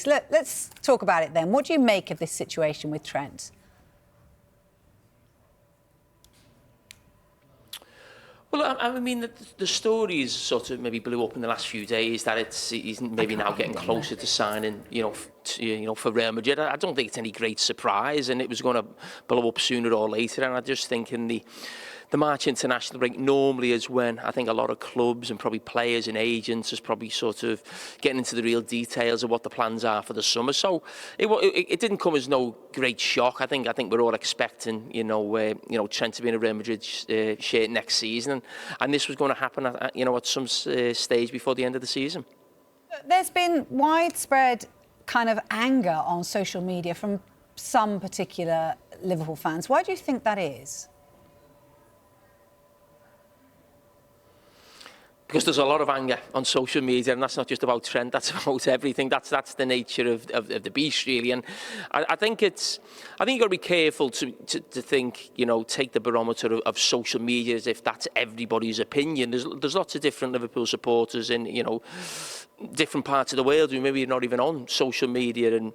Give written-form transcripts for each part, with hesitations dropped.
Let's talk about it then. What do you make of this situation with Trent? Well, I mean, the stories sort of maybe blew up in the last few days that he's maybe now getting closer to signing, for Real Madrid. I don't think it's any great surprise, and it was going to blow up sooner or later. And I just think in the March international break normally is when I think a lot of clubs and probably players and agents is probably sort of getting into the real details of what the plans are for the summer. So it didn't come as no great shock. I think we're all expecting Trent to be in a Real Madrid shirt next season, and this was going to happen at some stage before the end of the season. There's been widespread kind of anger on social media from some particular Liverpool fans. Why do you think that is? Because there's a lot of anger on social media, and that's not just about Trent, that's about everything. That's the nature of the beast, really. And I think you've got to be careful to think, take the barometer of social media as if that's everybody's opinion. There's lots of different Liverpool supporters in, different parts of the world who maybe are not even on social media, and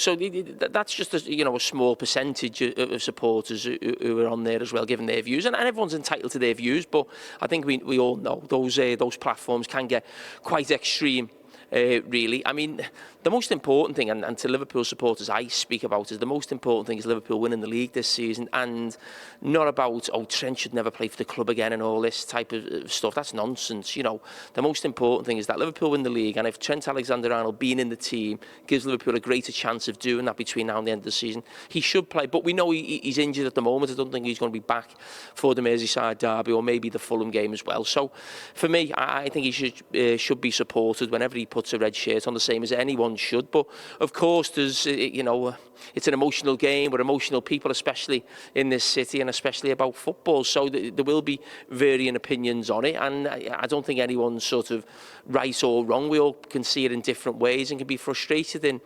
so that's just a small percentage of supporters who are on there as well, giving their views, and everyone's entitled to their views. But I think we all know those platforms can get quite extreme. Really, I mean, the most important thing, and to Liverpool supporters I speak about, is the most important thing is Liverpool winning the league this season, and not about, Trent should never play for the club again and all this type of stuff. That's nonsense. The most important thing is that Liverpool win the league, and if Trent Alexander-Arnold being in the team gives Liverpool a greater chance of doing that between now and the end of the season, he should play. But we know he's injured at the moment. I don't think he's going to be back for the Merseyside derby or maybe the Fulham game as well. So for me, I think he should be supported whenever he puts a red shirt on, the same as anyone should. But of course, there's it's an emotional game. We're emotional people, especially in this city, and especially about football. So there will be varying opinions on it, and I don't think anyone's sort of right or wrong. We all can see it in different ways and can be frustrated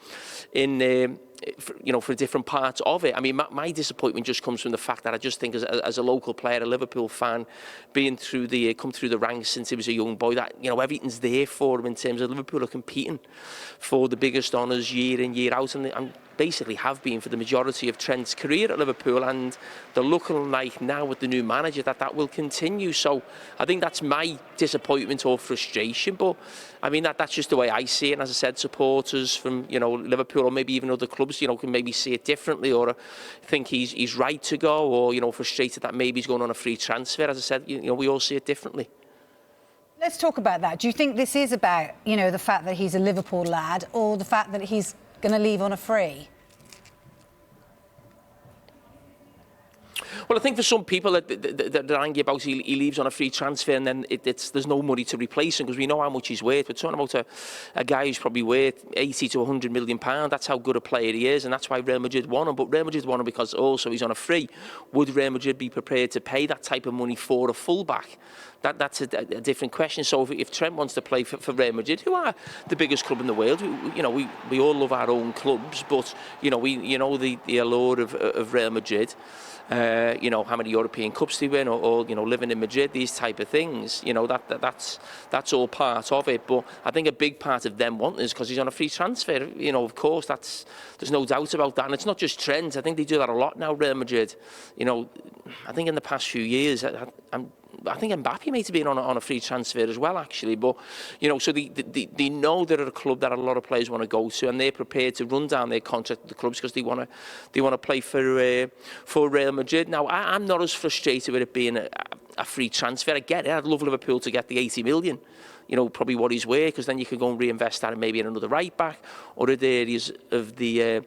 for different parts of it. I mean, my disappointment just comes from the fact that I just think as a local player, a Liverpool fan, being come through the ranks since he was a young boy, that everything's there for him in terms of Liverpool are competing for the biggest honours year in, year out, and basically have been for the majority of Trent's career at Liverpool, and they're looking like now with the new manager that will continue. So I think that's my disappointment or frustration, but I mean that's just the way I see it. And as I said, supporters from Liverpool or maybe even other clubs can maybe see it differently, or think he's right to go, or frustrated that maybe he's going on a free transfer. As I said, we all see it differently. Let's talk about that. Do you think this is about the fact that he's a Liverpool lad, or the fact that he's going to leave on a free? Well, I think for some people that are angry about he leaves on a free transfer, and then there's no money to replace him, because we know how much he's worth. We're talking about a guy who's probably worth 80 to 100 million pounds. That's how good a player he is, and that's why Real Madrid won him. But Real Madrid won him because also he's on a free. Would Real Madrid be prepared to pay that type of money for a fullback? That's a different question. So if Trent wants to play for Real Madrid, who are the biggest club in the world, we all love our own clubs, but the allure of Real Madrid. How many European Cups they win, or living in Madrid, these type of things. That's all part of it. But I think a big part of them wanting is because he's on a free transfer. Of course, there's no doubt about that. And it's not just Trent. I think they do that a lot now, Real Madrid. I think in the past few years, I think Mbappe may have been on a free transfer as well, actually. But so they know they're a club that a lot of players want to go to, and they're prepared to run down their contract with the clubs because they want to play for Real Madrid. Now, I'm not as frustrated with it being a free transfer. I get it. I'd love Liverpool to get the 80 million. Probably what he's worth, because then you can go and reinvest that in maybe in another right back or other areas of the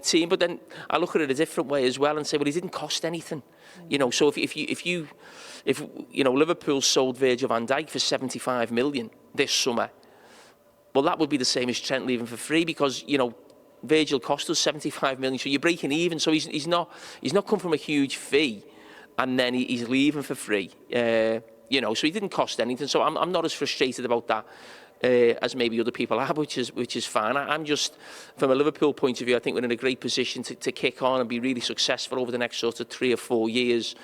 team. But then I look at it a different way as well and say, well, he didn't cost anything. So if Liverpool sold Virgil van Dijk for 75 million this summer, well, that would be the same as Trent leaving for free, because Virgil cost us 75 million, so you're breaking even. So he's not come from a huge fee, and then he's leaving for free. So he didn't cost anything. So I'm not as frustrated about that as maybe other people have, which is fine. I'm just, from a Liverpool point of view, I think we're in a great position to kick on and be really successful over the next sort of 3 or 4 years,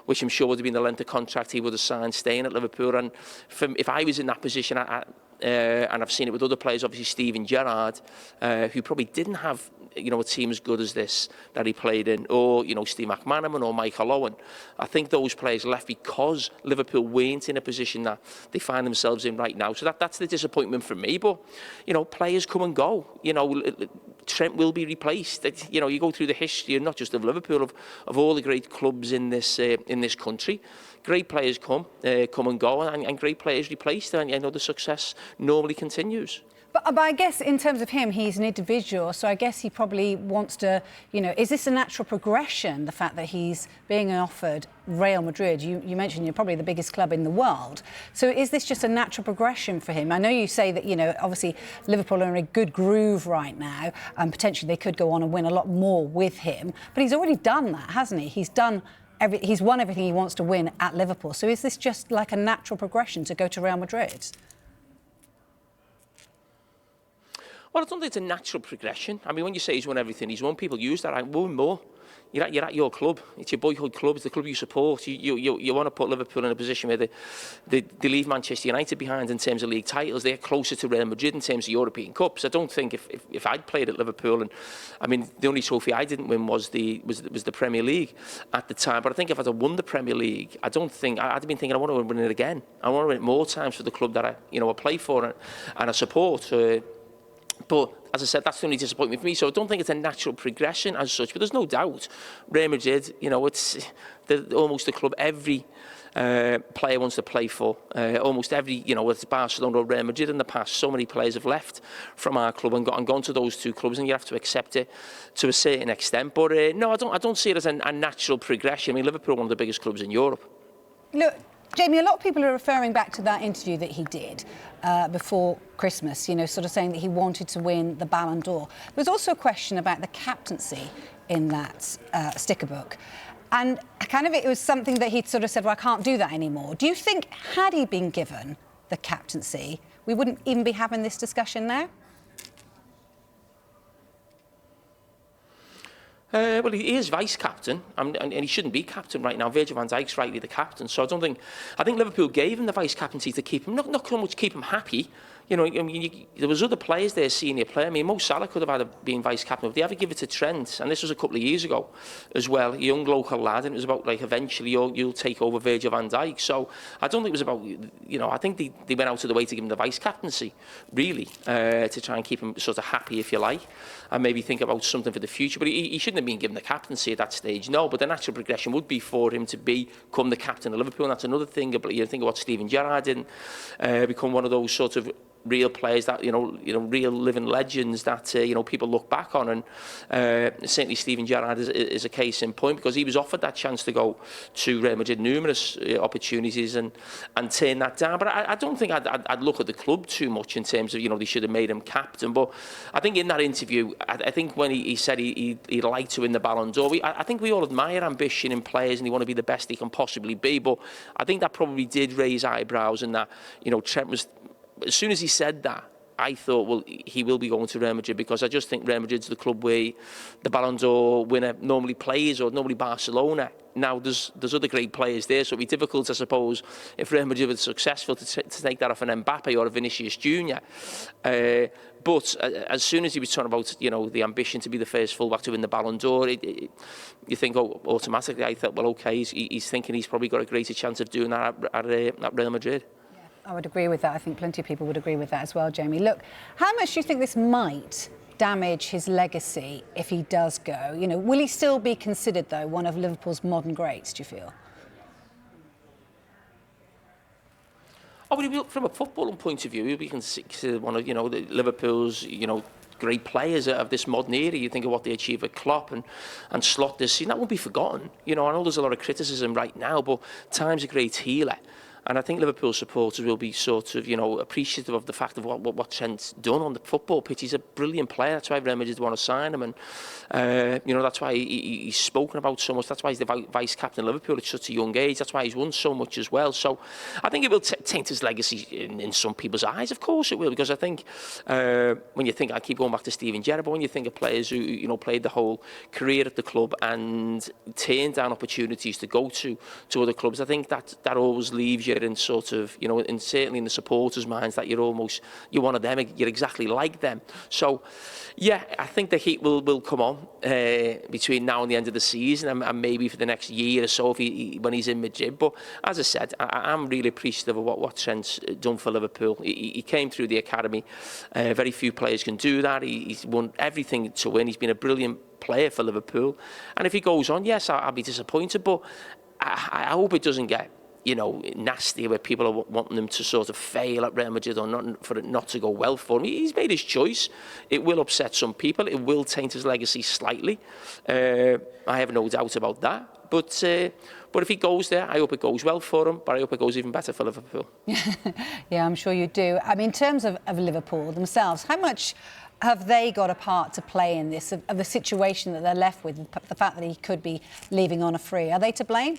which I'm sure would have been the length of contract he would have signed staying at Liverpool. And if I was in that position, and I've seen it with other players, obviously Steven Gerrard, who probably didn't have, you know, a team as good as this that he played in, or, you know, Steve McManaman or Michael Owen. I think those players left because Liverpool weren't in a position that they find themselves in right now. So that's the disappointment for me. But, you know, players come and go. You know, Trent will be replaced. You know, you go through the history, not just of Liverpool, of all the great clubs in this country. Great players come and go, and great players replaced, and you know the success normally continues. But I guess in terms of him, he's an individual, so I guess he probably wants to, you know, is this a natural progression, the fact that he's being offered Real Madrid? You mentioned you're probably the biggest club in the world. So is this just a natural progression for him? I know you say that, you know, obviously Liverpool are in a good groove right now, and potentially they could go on and win a lot more with him. But he's already done that, hasn't he? He's won everything he wants to win at Liverpool. So is this just like a natural progression to go to Real Madrid? Well, I don't think it's a natural progression. I mean, when you say he's won everything he's won, people use that. I won more. You're at your club. It's your boyhood club. It's the club you support. You want to put Liverpool in a position where they leave Manchester United behind in terms of league titles. They're closer to Real Madrid in terms of European Cups. I don't think if I'd played at Liverpool, and I mean the only trophy I didn't win was the Premier League at the time. But I think if I'd have won the Premier League, I don't think I'd been thinking I want to win it again. I want to win it more times for the club that I play for and I support. But as I said, that's the only disappointment for me. So I don't think it's a natural progression as such. But there's no doubt, Real Madrid, you know, it's almost the club every player wants to play for. Almost every, you know, whether it's Barcelona or Real Madrid in the past, so many players have left from our club and gone to those two clubs, and you have to accept it to a certain extent. But no, I don't see it as a natural progression. I mean, Liverpool are one of the biggest clubs in Europe. Look, Jamie, a lot of people are referring back to that interview that he did before Christmas, you know, sort of saying that he wanted to win the Ballon d'Or. There was also a question about the captaincy in that sticker book. And it was something that he'd sort of said, well, I can't do that anymore. Do you think, had he been given the captaincy, we wouldn't even be having this discussion now? Well, he is vice-captain, and he shouldn't be captain right now. Virgil van Dijk's rightly the captain, so I think Liverpool gave him the vice-captaincy to keep him, not so much keep him happy. You know, I mean, there was other players there, senior player. I mean, Mo Salah could have had been vice-captain, but they ever give it to Trent, and this was a couple of years ago as well, a young local lad, and it was about, like, eventually you'll take over Virgil van Dijk. So I don't think it was about, you know, I think they went out of the way to give him the vice-captaincy, really, to try and keep him sort of happy, if you like, and maybe think about something for the future. But he shouldn't have been given the captaincy at that stage, no, but the natural progression would be for him to become the captain of Liverpool, and that's another thing. You think about Steven Gerrard didn't become one of those sort of real players that, you know, real living legends that, you know, people look back on. And certainly Steven Gerrard is a case in point, because he was offered that chance to go to Real Madrid, numerous opportunities, and turn that down. But I don't think I'd look at the club too much in terms of, you know, they should have made him captain. But I think in that interview, I think when he said he'd like to win the Ballon d'Or, I think we all admire ambition in players, and they want to be the best they can possibly be. But I think that probably did raise eyebrows, and that, you know, Trent was, as soon as he said that, I thought, well, he will be going to Real Madrid, because I just think Real Madrid's the club where the Ballon d'Or winner normally plays, or normally Barcelona. Now, there's other great players there, so it'd be difficult, I suppose, if Real Madrid were successful to take that off an Mbappe or a Vinicius Junior. But as soon as he was talking about, you know, the ambition to be the first fullback to win the Ballon d'Or, you think, oh, automatically, I thought, well, OK, he's thinking he's probably got a greater chance of doing that at Real Madrid. I would agree with that. I think plenty of people would agree with that as well, Jamie. Look, how much do you think this might damage his legacy if he does go? You know, will he still be considered, though, one of Liverpool's modern greats, do you feel? Oh, from a footballing point of view, he'll be considered one of, you know, Liverpool's, you know, great players of this modern era. You think of what they achieved at Klopp and Slot this season. That won't be forgotten. You know, I know there's a lot of criticism right now, but time's a great healer. And I think Liverpool supporters will be sort of, appreciative of the fact of what Trent's done on the football pitch. He's a brilliant player. That's why Real Madrid want to sign him. And, that's why he's spoken about so much. That's why he's the vice captain of Liverpool at such a young age. That's why he's won so much as well. So I think it will taint his legacy in some people's eyes. Of course it will, because I think when you think, I keep going back to Steven Gerrard, but when you think of players who, played the whole career at the club and turned down opportunities to go to other clubs, I think that always leaves you in sort of, and certainly in the supporters' minds, that you're one of them, you're exactly like them. So, yeah, I think the heat will come on between now and the end of the season, and maybe for the next year or so when he's in Madrid. But as I said, I'm really appreciative of what Trent's done for Liverpool. He came through the academy. Very few players can do that. He's won everything to win. He's been a brilliant player for Liverpool. And if he goes on, yes, I'll be disappointed, but I hope it doesn't get nasty where people are wanting him to sort of fail at Real Madrid or not, for it not to go well for him. He's made his choice. It will upset some people. It will taint his legacy slightly. I have no doubt about that. But if he goes there, I hope it goes well for him, but I hope it goes even better for Liverpool. Yeah, I'm sure you do. I mean, in terms of Liverpool themselves, how much have they got a part to play in this, of the situation that they're left with, the fact that he could be leaving on a free? Are they to blame?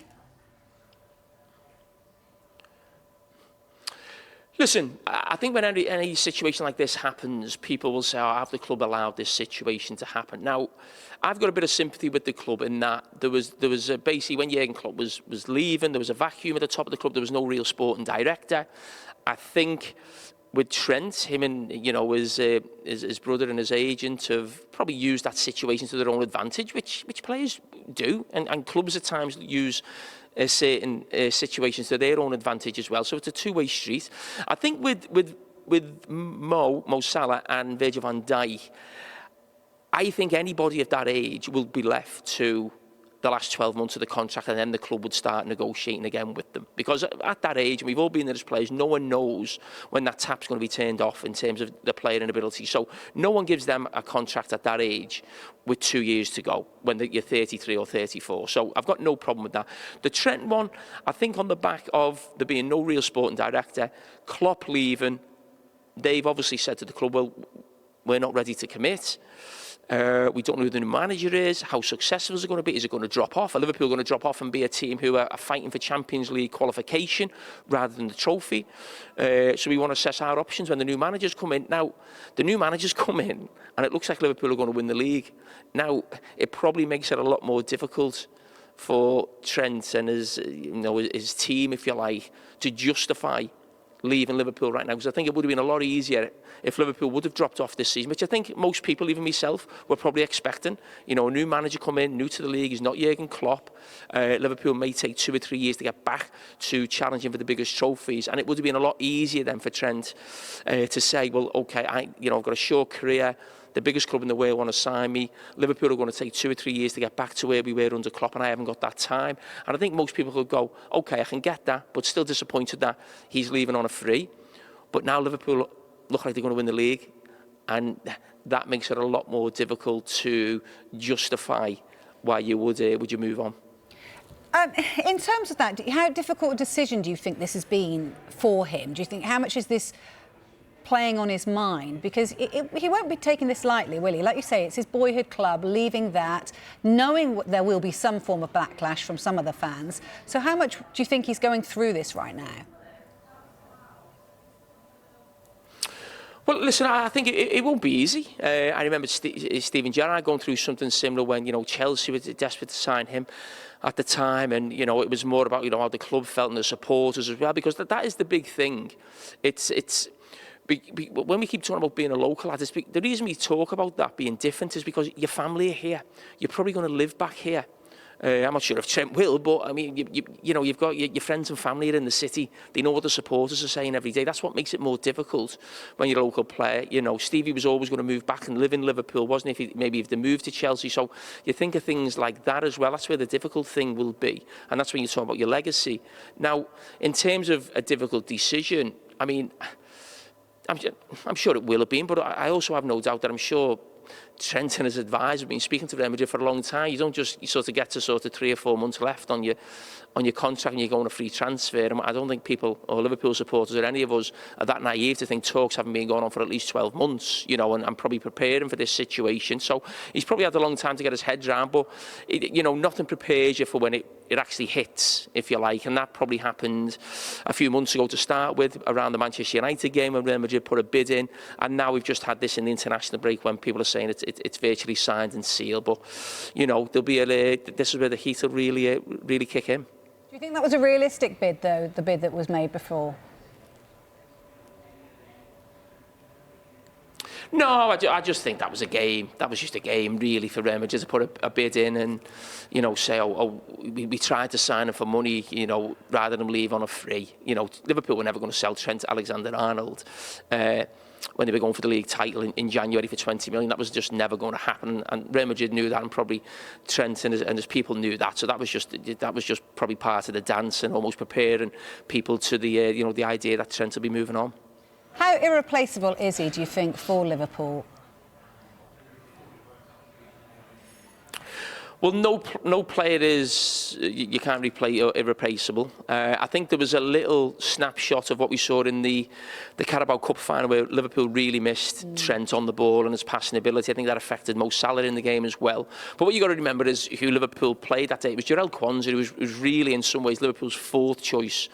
Listen, I think when any situation like this happens, people will say, have the club allowed this situation to happen? Now, I've got a bit of sympathy with the club in that there was basically, when Jurgen Klopp was leaving, there was a vacuum at the top of the club. There was no real sporting director. I think with Trent, him and his brother and his agent have probably used that situation to their own advantage, which players do, and clubs at times use certain situations to their own advantage as well. So it's a two-way street. I think with Mo Salah and Virgil van Dijk, I think anybody of that age will be left to the last 12 months of the contract, and then the club would start negotiating again with them. Because at that age, and we've all been there as players, no one knows when that tap's going to be turned off in terms of the player inability. So no one gives them a contract at that age with 2 years to go when you're 33 or 34. So I've got no problem with that. The Trent one, I think on the back of there being no real sporting director, Klopp leaving, they've obviously said to the club, well, we're not ready to commit. We don't know who the new manager is. How successful is it going to be? Is it going to drop off? Are Liverpool going to drop off and be a team who are fighting for Champions League qualification rather than the trophy? So we want to assess our options when the new managers come in. Now, the new managers come in, and it looks like Liverpool are going to win the league. Now, it probably makes it a lot more difficult for Trent and his team, if you like, to justify leaving Liverpool right now, because I think it would have been a lot easier if Liverpool would have dropped off this season, which I think most people, even myself, were probably expecting. A new manager come in, new to the league, he's not Jurgen Klopp. Liverpool may take 2 or 3 years to get back to challenging for the biggest trophies, and it would have been a lot easier then for Trent to say, well, okay, I've got a short career, the biggest club in the world want to sign me. Liverpool are going to take 2 or 3 years to get back to where we were under Klopp, and I haven't got that time. And I think most people could go, okay, I can get that, but still disappointed that he's leaving on a free. But now Liverpool look like they're going to win the league, and that makes it a lot more difficult to justify why you would you move on. In terms of that, how difficult a decision do you think this has been for him? Do you think, how much is this playing on his mind? Because he won't be taking this lightly, will he? Like you say, it's his boyhood club, leaving that, knowing there will be some form of backlash from some of the fans. So how much do you think he's going through this right now? Well, listen, I think it won't be easy. I remember Steven Gerrard going through something similar when, Chelsea were desperate to sign him at the time, and, it was more about, how the club felt and the supporters as well, because that is the big thing. When we keep talking about being a local lad, the reason we talk about that being different is because your family are here. You're probably going to live back here. I'm not sure if Trent will, but I mean, you've got your friends and family are in the city. They know what the supporters are saying every day. That's what makes it more difficult when you're a local player. Stevie was always going to move back and live in Liverpool, wasn't he? Maybe if they moved to Chelsea. So you think of things like that as well. That's where the difficult thing will be. And that's when you talk about your legacy. Now, in terms of a difficult decision, I mean, I'm sure it will have been, but I also have no doubt that I'm sure Trent and his advisor have been speaking to Real Madrid for a long time. You don't just sort of get to sort of 3 or 4 months left on your contract and you're going a free transfer. And I don't think people or Liverpool supporters or any of us are that naive to think talks haven't been going on for at least 12 months, you know, and probably preparing for this situation. So he's probably had a long time to get his head around, but you know, nothing prepares you for when it actually hits, if you like, and that probably happened a few months ago to start with, around the Manchester United game when Real Madrid put a bid in, and now we've just had this in the international break when people are saying it's virtually signed and sealed. But you know, there'll be this is where the heat will really kick in. Do you think that was a realistic bid, though, the bid that was made before? No, I just think that was a game. That was just a game, really, for Real Madrid to put a bid in and, you know, say, we tried to sign him for money, you know, rather than leave on a free. You know, Liverpool were never going to sell Trent Alexander-Arnold when they were going for the league title in January for 20 million. That was just never going to happen. And Real Madrid knew that, and probably Trent and his people knew that. So that was just probably part of the dance and almost preparing people to the you know, the idea that Trent will be moving on. How irreplaceable is he, do you think, for Liverpool? Well, no player is, you can't replay irreplaceable. I think there was a little snapshot of what we saw in the Carabao Cup final where Liverpool really missed Trent on the ball and his passing ability. I think that affected Mo Salah in the game as well. But what you got to remember is who Liverpool played that day. It was Jarell Quansah, who was really, in some ways, Liverpool's 4th choice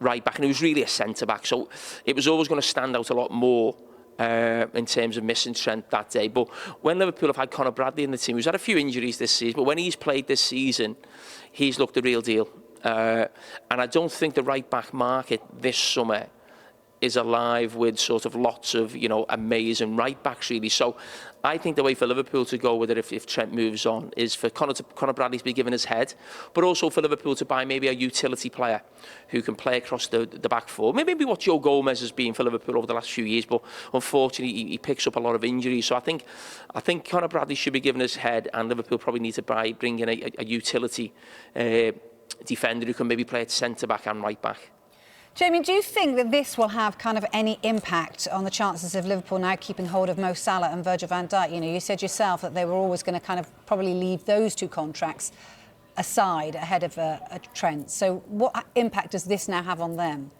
right back, and he was really a centre-back. So it was always going to stand out a lot more in terms of missing Trent that day. But when Liverpool have had Conor Bradley in the team, who's had a few injuries this season, but when he's played this season, he's looked the real deal. And I don't think the right-back market this summer is alive with sort of lots of, you know, amazing right-backs, really. So I think the way for Liverpool to go with it if Trent moves on is for Conor Bradley to be given his head, but also for Liverpool to buy maybe a utility player who can play across the back four. Maybe what Joe Gomez has been for Liverpool over the last few years, but unfortunately he picks up a lot of injuries. So I think Conor Bradley should be given his head, and Liverpool probably need to bring in a utility defender who can maybe play at centre-back and right-back. Jamie, do you think that this will have kind of any impact on the chances of Liverpool now keeping hold of Mo Salah and Virgil van Dijk? You know, you said yourself that they were always going to kind of probably leave those 2 contracts aside ahead of a Trent. So what impact does this now have on them?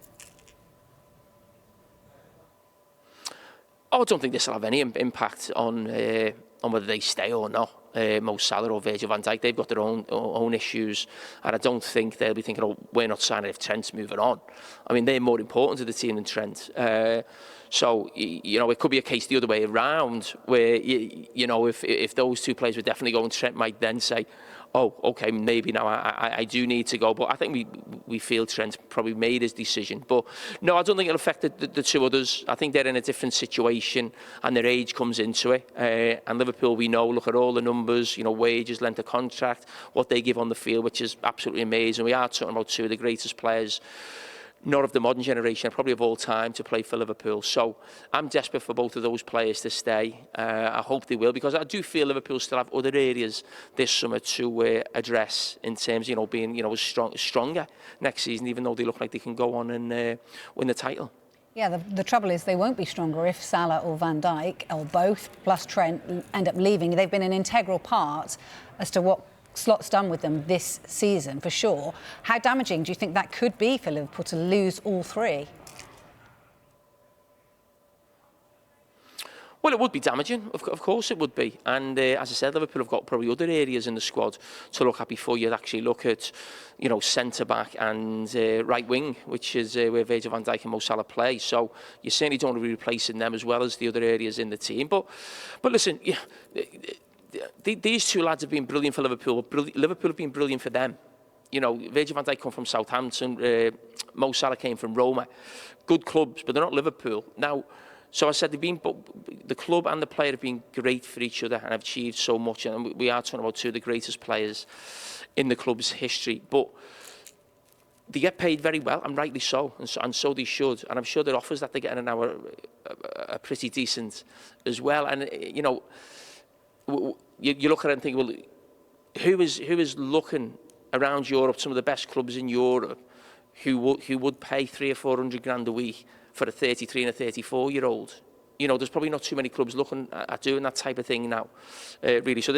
I don't think this will have any impact on whether they stay or not. Mo Salah or Virgil van Dijk, they've got their own issues, and I don't think they'll be thinking, oh, we're not signing if Trent's moving on. I mean, they're more important to the team than Trent. So, you know, it could be a case the other way around, where, you know, if those 2 players were definitely going, Trent might then say, oh, okay, maybe now I do need to go. But I think we feel Trent probably made his decision. But no, I don't think it'll affect the 2 others. I think they're in a different situation and their age comes into it. And Liverpool, we know, look at all the numbers, you know, wages, length of contract, what they give on the field, which is absolutely amazing. We are talking about 2 of the greatest players, not of the modern generation, probably of all time, to play for Liverpool. So I'm desperate for both of those players to stay. I hope they will, because I do feel Liverpool still have other areas this summer to address in terms of, you know, being, you know, stronger next season, even though they look like they can go on and win the title. Yeah, the trouble is they won't be stronger if Salah or Van Dijk, or both, plus Trent, end up leaving. They've been an integral part as to what Slot's done with them this season, for sure. How damaging do you think that could be for Liverpool to lose all 3? Well, it would be damaging, of course it would be. And as I said, Liverpool have got probably other areas in the squad to look at before you actually look at, you know, centre-back and right wing, which is where Virgil van Dijk and Mo Salah play. So you certainly don't want to be replacing them as well as the other areas in the team. But listen, yeah, these 2 lads have been brilliant for Liverpool. Liverpool have been brilliant for them. You know, Virgil van Dijk come from Southampton. Mo Salah came from Roma. Good clubs, but they're not Liverpool. Now, so I said the club and the player have been great for each other and have achieved so much. And we are talking about 2 of the greatest players in the club's history. But they get paid very well, and rightly so, and so they should. And I'm sure the offers that they're getting now are pretty decent as well. And, you know, you look at it and think, well, who is looking around Europe, some of the best clubs in Europe, who would pay 300 or 400 grand a week for a 33 and a 34-year-old? You know, there's probably not too many clubs looking at doing that type of thing now, really. So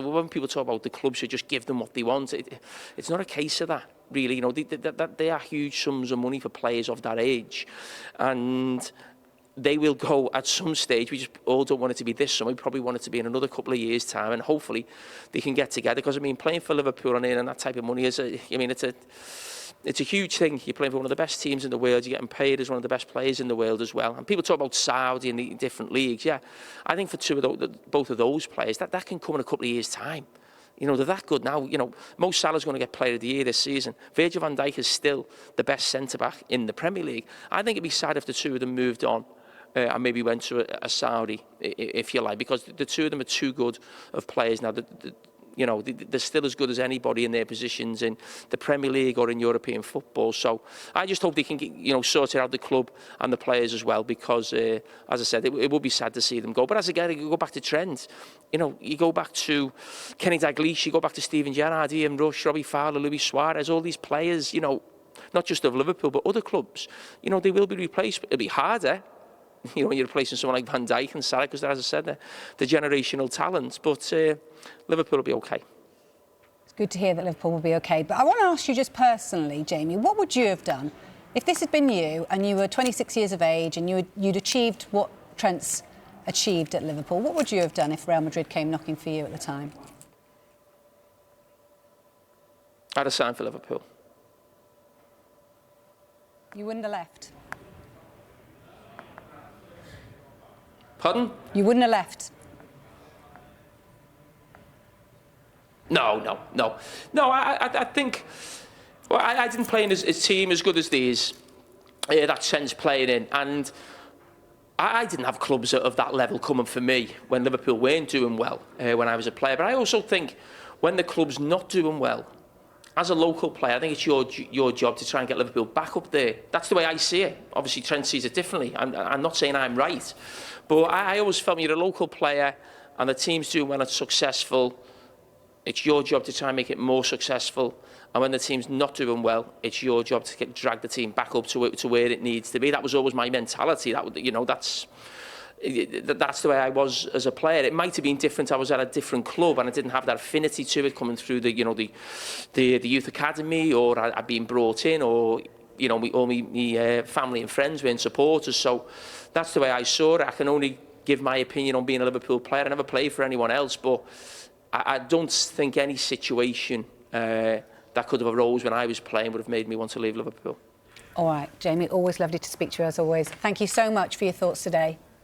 when people talk about the club should just give them what they want, it's not a case of that, really. You know, they are huge sums of money for players of that age, and they will go at some stage. We just all don't want it to be this summer. We probably want it to be in another couple of years' time, and hopefully they can get together. Because I mean, playing for Liverpool and earning that type of money it's a huge thing. You're playing for one of the best teams in the world. You're getting paid as one of the best players in the world as well. And people talk about Saudi and the different leagues. Yeah, I think for both of those players, that can come in a couple of years' time. You know, they're that good now. You know, Mo Salah's going to get Player of the Year this season. Virgil van Dijk is still the best centre-back in the Premier League. I think it'd be sad if the two of them moved on and maybe went to a Saudi, if you like, because the two of them are too good of players now. You know, they're still as good as anybody in their positions in the Premier League or in European football. So I just hope they can, sort it out, the club and the players as well, because, as I said, it would be sad to see them go. But as again, you go back to Trent, you go back to Kenny Dalglish, you go back to Steven Gerrard, Ian Rush, Robbie Fowler, Luis Suarez, all these players, not just of Liverpool, but other clubs, they will be replaced. It'll be harder. When you're replacing someone like Van Dijk and Salah, because, as I said, the generational talent. But Liverpool will be okay. It's good to hear that Liverpool will be okay. But I want to ask you just personally, Jamie, what would you have done if this had been you and you were 26 years of age and you'd achieved what Trent's achieved at Liverpool? What would you have done if Real Madrid came knocking for you at the time? I'd have signed for Liverpool. You wouldn't have left? Pardon? You wouldn't have left? No. I think... Well, I didn't play in his team as good as these that Trent's playing in. And I didn't have clubs of that level coming for me when Liverpool weren't doing well when I was a player. But I also think when the club's not doing well, as a local player, I think it's your job to try and get Liverpool back up there. That's the way I see it. Obviously, Trent sees it differently. I'm not saying I'm right. But I always felt when you're a local player and the team's doing well and successful, it's your job to try and make it more successful. And when the team's not doing well, it's your job to drag the team back up to where it needs to be. That was always my mentality. That's the way I was as a player. It might have been different. I was at a different club and I didn't have that affinity to it coming through the youth academy, or I'd been brought in, or all my family and friends weren't supporters. So that's the way I saw it. I can only give my opinion on being a Liverpool player. I never played for anyone else, but I don't think any situation that could have arose when I was playing would have made me want to leave Liverpool. All right, Jamie, always lovely to speak to you as always. Thank you so much for your thoughts today.